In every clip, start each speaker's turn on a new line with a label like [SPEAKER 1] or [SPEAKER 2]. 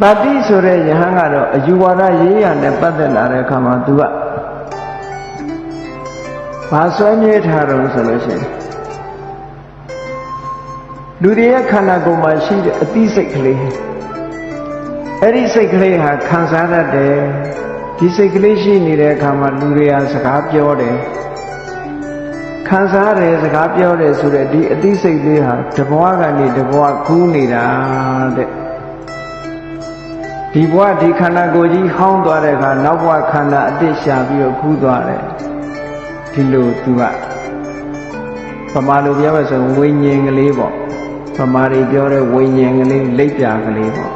[SPEAKER 1] တာတိဆိုတဲ့ယဟန်ကတော့အယူဝါဒရေးရနဲ့ပတ်သက်လာတဲ့အခါမှာသူကဘာဆွဲမြဲထားတော့ဆိုလို့ရှိရင်လူတွေရဲ့ခန္ဓာကိုယ်မှာရှိတဲ့အသိစိတ်ကလေးအဲ့ဒီစိတ်ကလေးဟာခံစားတတ်တယ်ဒီစိတ်ကလေးရှိနေတဲ့အခါမှာလူတွေဟာစကားပြောတယ်ခံစားတယ်စကားပြောတယ်ဆိုတဲ့ဒီအသိစိတ်လေးဟာတဘဝကနေတဘဝကူးနေတာတဲ့ဒီဘဝဒီခန္ဓာကိုယ်ကြီးဟောင်းသွားတဲ့အခါနောက်ဘဝခန္ဓာအတိတ်ရှာပြီးတော့ကူးသွားတယ်ဒီလိုသူကပမာလိုပြောရဆိုဝိညာဉ်ကလေးပေါ့ပမာတွေပြောတဲ့ဝိညာဉ်ကလေးလိပ်ပြာကလေးပေါ့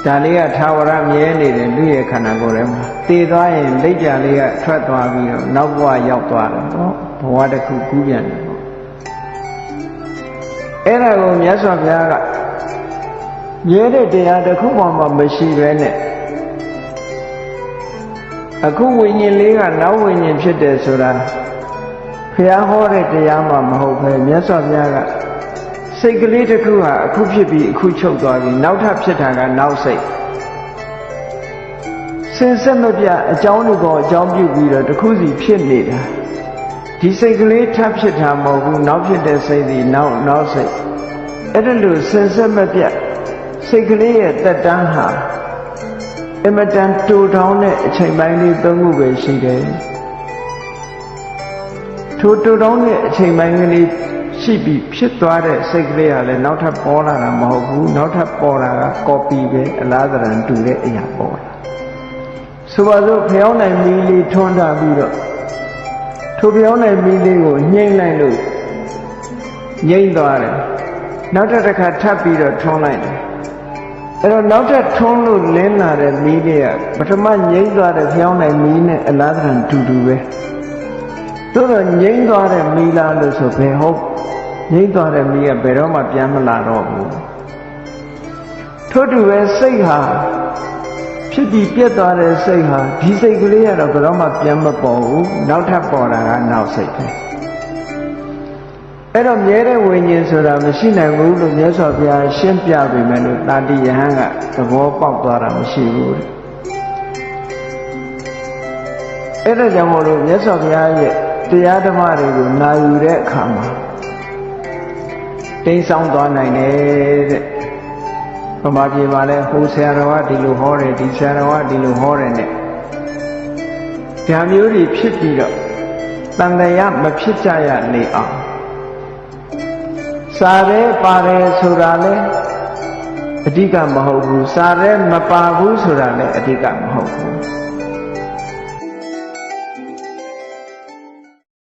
[SPEAKER 1] ဒါလေးကသာဝရမြဲနေတယ်လူရဲ့ခန္ဓာကိုယ်ထဲမှာတည်သွားရင်လိပ်ပြာလေးကထွက်သွားပြီးတော့နောက်ဘဝရောက်သွားတယ်ပေါ့ဘဝတစ်ခုကူးပြန်တယ်ပေါ့အဲ့ဒါကိုမြတ်စွာဘုရားကမြဲတဲ့တရားတစ်ခုမှမရှိပဲနဲ့အခုဝိညာဉ်လေးကနောက်ဝိညာဉ်ဖြစ်တယ်ဆိုတာဘုရားဟောတဲ့တရားမှမဟုတ်ပဲမြတ်စွာဘုရားကစိတ်ကလေးတစ်ခုဟာအခုဖြစ်ပြီးအခုချုပ်သွားပြီးနောက်ထပ်ဖြစ်တာကနောက်စိတ်စင်စစ်မပြအကြောင်းတွေကိုအကြောင်းပြုပြီးတော့တစ်ခုစီဖြစ်နေတာဒီစိတ်ကလေးထပ်ဖြစ်တာမဟုတ်ဘူးနောက်ဖြစ်တဲ့စိတ်ဒီနောက်စိတ်အဲ့ဒါလို့စင်စစ်မပြစိတ်ကလေးရဲ့တက်တန်းဟာအမတန်တူထောင်းတဲ့အချိန်ပိုင်းလေးသုံးခုပဲရှိတယ်ထိုတူထောင်းတဲ့အချိန်ပိုင်းကလေးရှိပြီးဖြစ်သွားတဲ့စိတ်ကလေးကလည်းနောက်ထပ်ပေါ်လာတာမဟုတ်ဘူးနောက်ထပ်ပေါ်လာတာကော်ပီပဲအလားတန်တူတဲ့အရာပေါ်လာဆိုပါစို့ဖျောင်းနိုင်မီးလေးထွန်းထားပြီးတော့ထိုဖျောင်းနိုင်မီးလေးကိုညှိမ့်လိုက်လို့ငြိမ့်သွားတယ်နောက်တစ်ခါထပ်ပြီးတော့ထွန်းလိုက်တယ်အဲ့တော့နောက်ထပ်ထွန်းလို့လင်းလာတဲ့မီးလေးကပထမငြိမ့်သွားတဲ့ဖျောင်းနိုင်မီးနဲ့အလားတန်တူတူပဲသို့တော့ငြိမ့်သွားတဲ့မီးလားလို့ဆိုဘယ်ဟုတ်ငြိမ့်သွားတဲ့မီးကဘယ်တော့မှပြန်မလာတော့ဘူးထို့တူပဲစိတ်ဟာဖြစ်ပြီးပြတ်သွားတဲ့စိတ်ဟာဒီစိတ်ကလေးကတော့ဘယ်တော့မှပြန်မပေါ်ဘူးနောက်ထပ်ပေါ်တာကနောက်စိတ်ပဲအဲ့တော့မြဲတဲ့ဝိညာဉ်ဆိုတာမရှိနိုင်ဘူးလို့မြတ်စွာဘုရားရှင်းပြပေမဲ့လို့တာတိယဟန်ကသဘောပေါက်သွားတာမရှိဘူးတဲ့အဲ့ဒါကြောင့်မို့လို့မြတ်စွာဘုရားရဲ့တရားဓမ္မတွေကိုနာယူတဲ့အခါမှာတိမ်ဆောင်သွားနိုင်တယ်တဲ့ဗမာပြည်မှာလဲဟိုဆရာတော်ကဒီလိုဟောတယ်ဒီဆရာတော်ကဒီလိုဟောတယ်နဲ့ဒါမျိုးတွေဖြစ်ပြီးတော့တန်တရားမဖြစ်ကြရလေအောင်စားရဲပါတယ်ဆိုတာလဲအဓိကမဟုတ်ဘူးစားရဲမပါဘူးဆိုတာလဲအဓိကမဟုတ်ဘူး